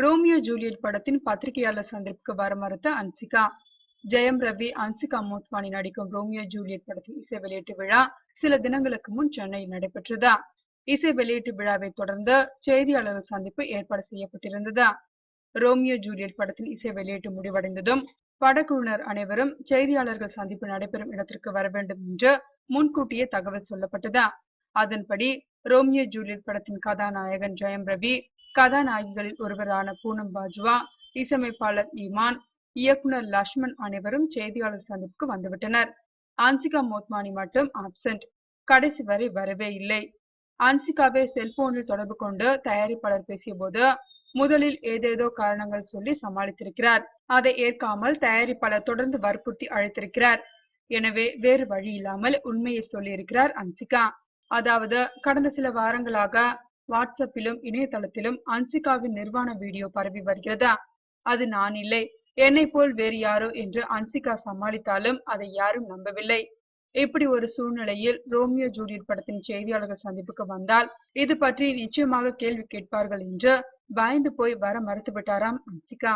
Romeo Juliet படத்தின் பத்திரிகையாளர் சந்திப்புக்கு வர மறுத்த அன்சிகா. ஜெயம் ரவி, அன்சிகா மோத்வானி நடிக்கும் ரோமியோ ஜூலியட் படத்தின் இசை வெளியீட்டு விழா சில தினங்களுக்கு முன் சென்னையில் நடைபெற்றது. இசை வெளியீட்டு விழாவை தொடர்ந்து செய்தியாளர்கள் சந்திப்பு ஏற்பாடு செய்யப்பட்டிருந்தது. ரோமியோ ஜூலியட் படத்தின் இசை வெளியீட்டு முடிவடைந்ததும் படக்குழுவினர் அனைவரும் செய்தியாளர்கள் சந்திப்பு நடைபெறும் இடத்திற்கு வர வேண்டும் என்று முன்கூட்டியே தகவல் சொல்லப்பட்டது. அதன்படி ரோமியோ ஜூலியட் படத்தின் கதாநாயகன் ஜெயம் ரவி, கதாநாயகிகளில் ஒருவரான பூனம் பாஜ்வா, இசையமைப்பாளர் ஈமான், இயக்குனர் லக்ஷ்மண் அனைவரும் செய்தியாளர் சந்திப்புக்கு வந்துவிட்டனர். அன்சிகா மோத்வானி மட்டும் ஆப்சென்ட், கடைசி வரை வரவே இல்லை. அன்சிகாவை செல்போனில் தொடர்பு கொண்டு தயாரிப்பாளர் பேசிய போது முதலில் ஏதேதோ காரணங்கள் சொல்லி சமாளித்திருக்கிறார். அதை ஏற்காமல் தயாரிப்பாளர் தொடர்ந்து வற்புறுத்தி அழைத்திருக்கிறார். எனவே வேறு வழி இல்லாமல் உண்மையை சொல்லியிருக்கிறார் அன்சிகா. அதாவது கடந்த சில வாரங்களாக வாட்ஸ்அப்பிலும் இணையதளத்திலும் அன்சிகாவின் நிர்வாண வீடியோ பரவி வருகிறது. அது நான் இல்லை, என்னை போல் வேறு யாரோ என்று அன்சிகா சமாளித்தாலும் அதை யாரும் நம்பவில்லை. இப்படி ஒரு சூழ்நிலையில் ரோமியோ ஜூலியட் படத்தின் செய்தியாளர்கள் சந்திப்புக்கு வந்தால் இது பற்றி நிச்சயமாக கேள்வி கேட்பார்கள் என்று பயந்து போய் வர மறுத்துவிட்டாராம் அன்சிகா.